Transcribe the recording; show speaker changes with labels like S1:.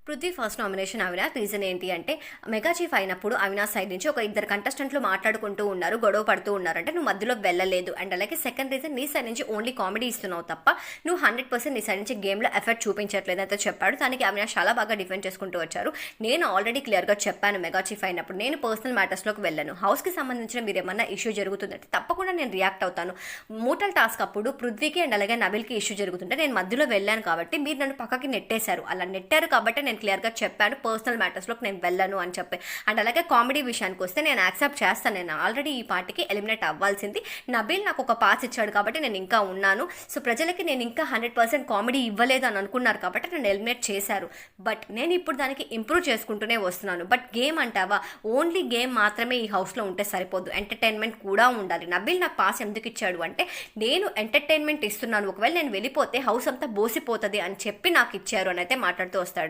S1: Prithvi first nomination Avinash. Reason ఏంటి అంటే mega chief అయినప్పుడు అవినాష్ సైడ్ నుంచి ఒక ఇద్దరు కంటెస్టెంట్లు మాట్లాడుకుంటూ ఉన్నారు, గొడవ పడుతూ ఉన్నారు. అంటే నువ్వు మధ్యలో వెళ్ళలేదు. అండ్ అలాగే సెకండ్ రీజన్ నీ సైడ్ నుంచి ఓన్లీ కామెడీ ఇస్తున్నావు తప్ప నువ్వు 100% నీ సైడ్ నుంచి గేమ్లో ఎఫెక్ట్ చూపించట్లేదు అయితే చెప్పాడు. దానికి అవినాష్ చాలా బాగా డిఫెండ్ చేసుకుంటూ వచ్చారు. నేను ఆల్రెడీ క్లియర్గా చెప్పాను, మెగా చీఫ్ అయినప్పుడు నేను పర్సనల్ మ్యాటర్స్లోకి వెళ్ళాను. హౌస్కి సంబంధించిన మీరు ఏమన్నా ఇష్యూ జరుగుతుందంటే తప్పకుండా నేను రియాక్ట్ అవుతాను. మూటల్ టాస్క్ అప్పుడు పృథ్వీకి అండ్ అలాగే నబిల్కి ఇష్యూ జరుగుతుంటే నేను మధ్యలో వెళ్ళాను కాబట్టి మీరు నన్ను పక్కకి నెట్టేశారు. అలా నెట్టారు కాబట్టి నేను క్లియర్గా చెప్పాను పర్సనల్ మ్యాటర్స్లోకి నేను వెళ్ళను అని చెప్పి. అండ్ అలాగే కామెడీ విషయానికి వస్తే నేను యాక్సెప్ట్ చేస్తాను. నేను ఆల్రెడీ ఈ పార్టీకి ఎలిమినేట్ అవ్వాల్సింది. నబీల్ నాకు ఒక పాస్ ఇచ్చాడు కాబట్టి నేను ఇంకా ఉన్నాను. సో ప్రజలకి నేను ఇంకా 100% కామెడీ ఇవ్వలేదు అని అనుకున్నారు కాబట్టి నన్ను ఎలిమినేట్ చేశారు. బట్ నేను ఇప్పుడు దానికి ఇంప్రూవ్ చేసుకుంటూనే వస్తున్నాను. బట్ గేమ్ అంటావా, ఓన్లీ గేమ్ మాత్రమే ఈ హౌస్లో ఉంటే సరిపోదు, ఎంటర్టైన్మెంట్ కూడా ఉండాలి. నబీల్ నాకు పాస్ ఎందుకు ఇచ్చాడు అంటే నేను ఎంటర్టైన్మెంట్ ఇస్తున్నాను, ఒకవేళ నేను వెళ్ళిపోతే హౌస్ అంతా బోసిపోతుంది అని చెప్పి నాకు ఇచ్చారు అని అయితే మాట్లాడుతూ వస్తాడు.